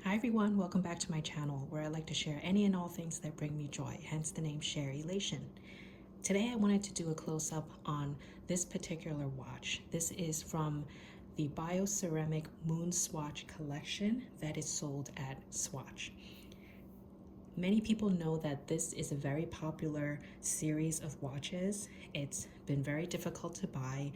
Hi everyone, welcome back to my channel where I like to share any and all things that bring me joy, hence the name Sharelation. Today I wanted to do a close-up on this particular watch. This is from the Bioceramic Moonswatch collection that is sold at Swatch. Many people know that this is a very popular series of watches. It's been very difficult to buy.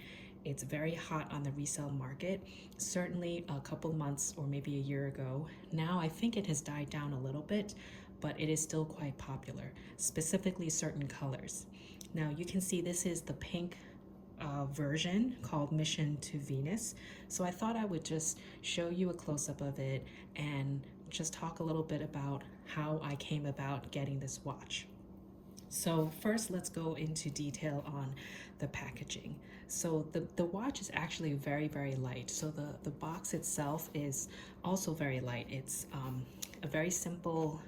It's very hot on the resale market, certainly a couple months or maybe a year ago. Now I think it has died down a little bit, but it is still quite popular, specifically certain colors. Now you can see this is the pink version called Mission to Venus. So I thought I would just show you a close-up of it and just talk a little bit about how I came about getting this watch. So first, let's go into detail on the packaging. So the watch is actually very, very light. So the box itself is also very light. It's a very simple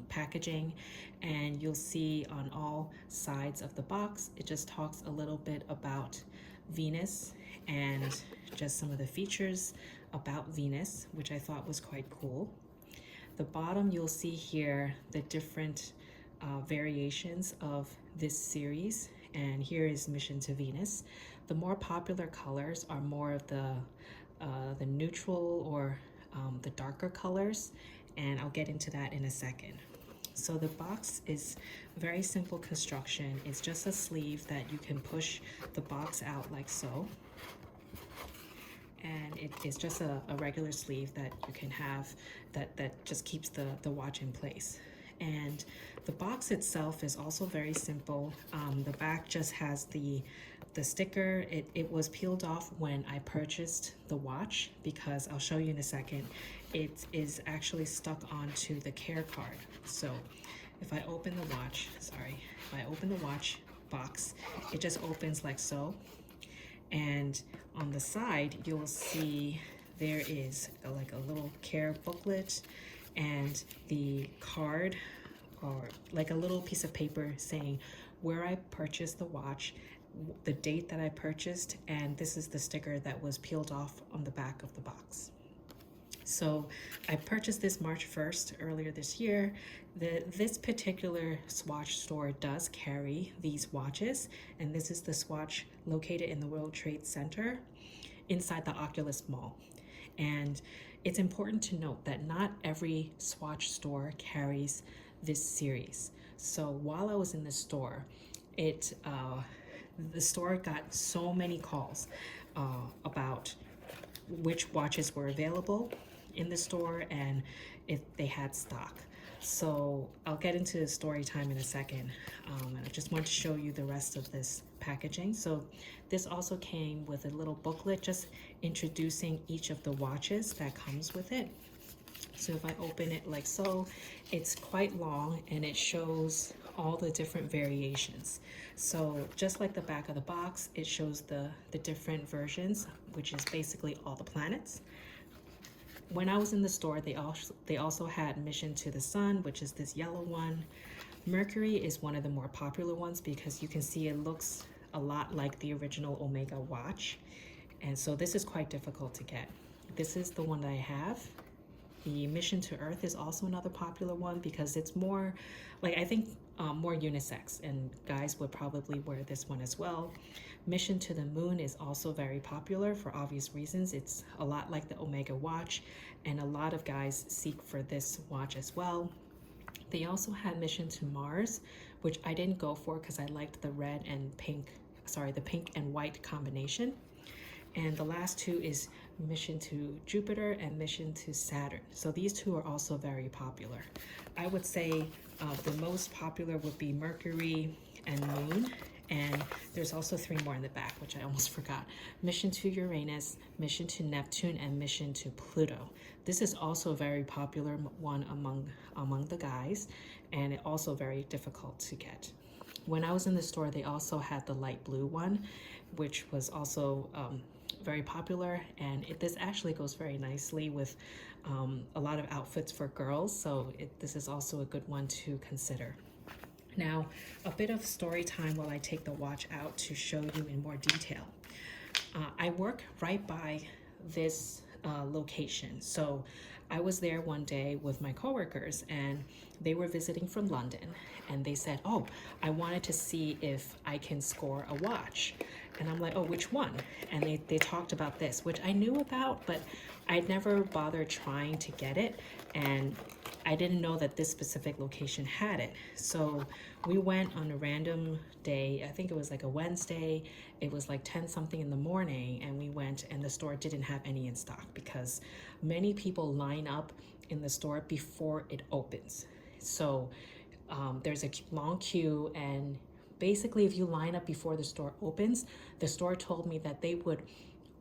packaging, and you'll see on all sides of the box, it just talks a little bit about Venus and just some of the features about Venus, which I thought was quite cool. The bottom, you'll see here the different variations of this series, and here is Mission to Venus. The more popular colors are more of the neutral or the darker colors, and I'll get into that in a second. So the box is very simple construction. It's just a sleeve that you can push the box out like so. And it is just a regular sleeve that you can have that just keeps the watch in place. And the box itself is also very simple. The back just has the sticker. It was peeled off when I purchased the watch, because I'll show you in a second. It is actually stuck onto the care card. So if I open the watch, if I open the watch box, it just opens like so. And on the side, you'll see there is like a little care booklet and the card, or like a little piece of paper saying where I purchased the watch, the date that I purchased, and this is the sticker that was peeled off on the back of the box. So I purchased this March 1st earlier this year. This particular Swatch store does carry these watches, and this is the Swatch located in the World Trade Center inside the Oculus Mall. And it's important to note that not every Swatch store carries this series. So while I was in the store, the store got so many calls about which watches were available in the store and if they had stock. So I'll get into the story time in a second. And I just want to show you the rest of this packaging. So this also came with a little booklet just introducing each of the watches that comes with it. So if I open it like so, it's quite long and it shows all the different variations. So just like the back of the box, it shows the different versions, which is basically all the planets. When I was in the store, they also had Mission to the Sun, which is this yellow one. Mercury is one of the more popular ones because you can see it looks a lot like the original Omega watch. And so this is quite difficult to get. This is the one that I have. The Mission to Earth is also another popular one because it's more, like, I think more unisex, and guys would probably wear this one as well. Mission to the Moon is also very popular for obvious reasons. It's a lot like the Omega watch, and a lot of guys seek for this watch as well. They also had Mission to Mars, which I didn't go for because I liked the red and pink, the pink and white combination. And the last two is Mission to Jupiter and Mission to Saturn. So these two are also very popular. I would say the most popular would be Mercury and Moon. And there's also three more in the back, which I almost forgot. Mission to Uranus, Mission to Neptune, and Mission to Pluto. This is also a very popular one among the guys, and it also very difficult to get. When I was in the store, they also had the light blue one, which was also very popular, and this actually goes very nicely with a lot of outfits for girls, so this is also a good one to consider. Now, a bit of story time while I take the watch out to show you in more detail. I work right by this location, so I was there one day with my coworkers, and they were visiting from London, and they said, oh, I wanted to see if I can score a watch. And I'm like, oh, which one? And they talked about this, which I knew about, but I'd never bothered trying to get it. And I didn't know that this specific location had it. So we went on a random day. I think it was like a Wednesday. It was like 10 something in the morning, and we went, and the store didn't have any in stock because many people line up in the store before it opens. So there's a long queue, and basically if you line up before the store opens, the store told me that they would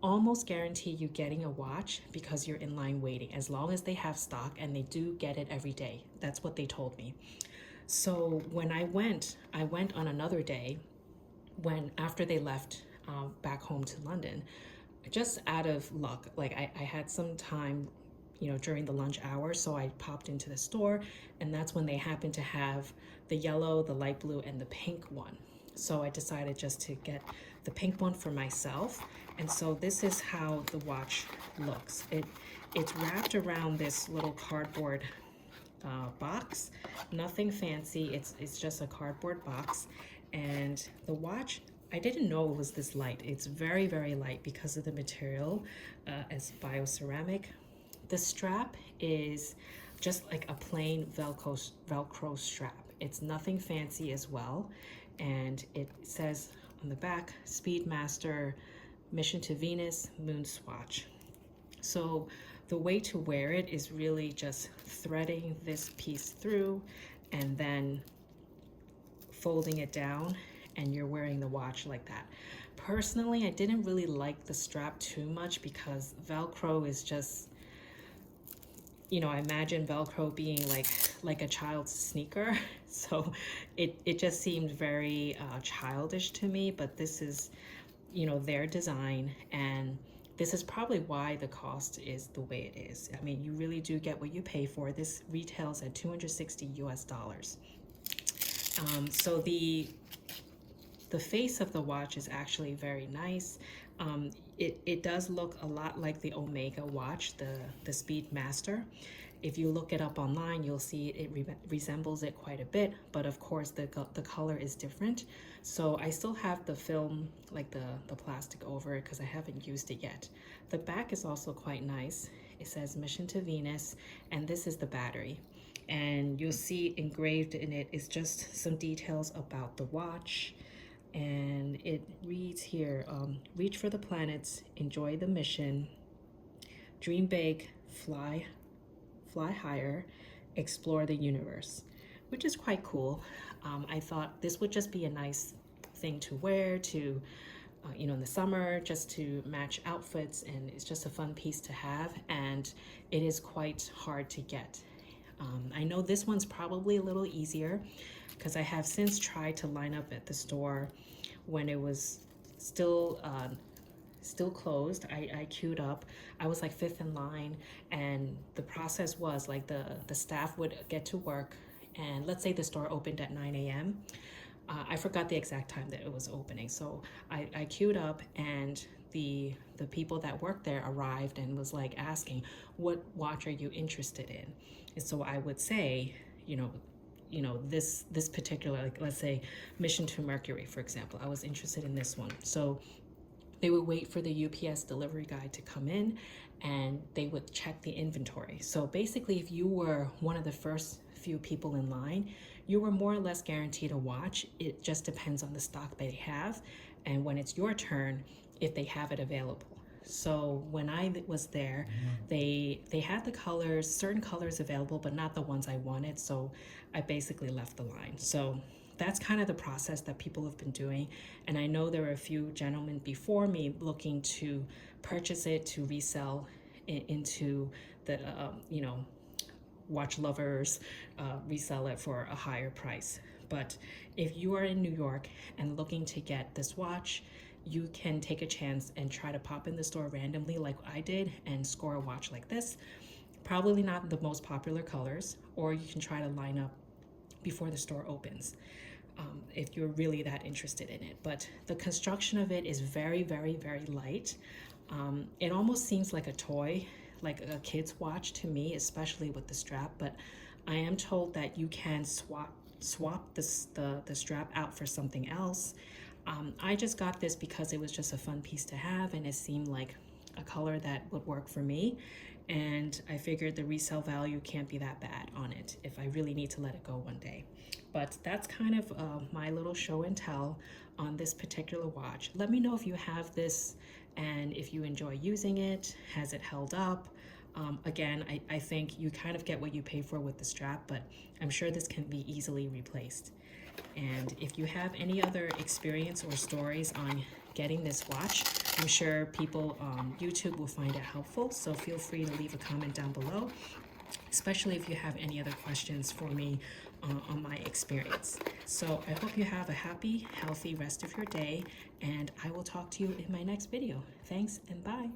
almost guarantee you getting a watch because you're in line waiting, as long as they have stock, and they do get it every day. That's what they told me. So when I went on another day, when after they left back home to London, just out of luck, like I had some time, during the lunch hour, so I popped into the store, and that's when they happened to have the yellow, the light blue, and the pink one. So I decided just to get the pink one for myself. And so this is how the watch looks. It's wrapped around this little cardboard box. Nothing fancy. It's just a cardboard box. And the watch, I didn't know it was this light. It's very, very light because of the material. It's bioceramic. The strap is just like a plain Velcro strap. It's nothing fancy as well. And it says on the back, Speedmaster Mission to Venus Moonswatch. So the way to wear it is really just threading this piece through and then folding it down, and you're wearing the watch like that. Personally, I didn't really like the strap too much because Velcro is just, I imagine Velcro being like a child's sneaker. So it just seemed very childish to me, but this is, their design, and this is probably why the cost is the way it is. I mean, you really do get what you pay for. This retails at $260 US. So the face of the watch is actually very nice. It does look a lot like the Omega watch, the Speedmaster. If you look it up online, you'll see it resembles it quite a bit, but of course the color is different. So I still have the film, like the plastic over it, because I haven't used it yet. The back is also quite nice. It says Mission to Venus, and this is the battery. And you'll see engraved in it is just some details about the watch. And it reads here, reach for the planets, enjoy the mission, dream big, fly higher, explore the universe, which is quite cool. I thought this would just be a nice thing to wear to, in the summer, just to match outfits, and it's just a fun piece to have, and it is quite hard to get. I know this one's probably a little easier because I have since tried to line up at the store when it was still closed. I queued up. I was like 5th in line, and the process was like the staff would get to work, and let's say the store opened at 9 a.m. I forgot the exact time that it was opening, so I queued up, and the people that worked there arrived and was like asking, what watch are you interested in? And so I would say, this particular, like, let's say Mission to Mercury, for example, I was interested in this one. So they would wait for the UPS delivery guy to come in, and they would check the inventory. So basically, if you were one of the first few people in line, you were more or less guaranteed a watch. It just depends on the stock they have, and when it's your turn, if they have it available. So when I was there, they had the colors, certain colors available, but not the ones I wanted. So I basically left the line. So that's kind of the process that people have been doing. And I know there were a few gentlemen before me looking to purchase it to resell into the, watch lovers, resell it for a higher price. But if you are in New York and looking to get this watch, you can take a chance and try to pop in the store randomly like I did and score a watch like this. Probably not the most popular colors, or you can try to line up before the store opens if you're really that interested in it. But the construction of it is very, very, very light. It almost seems like a toy, like a kid's watch to me, especially with the strap, but I am told that you can swap the strap out for something else. I just got this because it was just a fun piece to have, and it seemed like a color that would work for me, and I figured the resale value can't be that bad on it if I really need to let it go one day. But that's kind of my little show and tell on this particular watch. Let me know if you have this and if you enjoy using it. Has it held up? Again, I think you kind of get what you pay for with the strap, but I'm sure this can be easily replaced. And if you have any other experience or stories on getting this watch, I'm sure people on YouTube will find it helpful. So feel free to leave a comment down below, especially if you have any other questions for me on my experience. So I hope you have a happy, healthy rest of your day, and I will talk to you in my next video. Thanks and bye.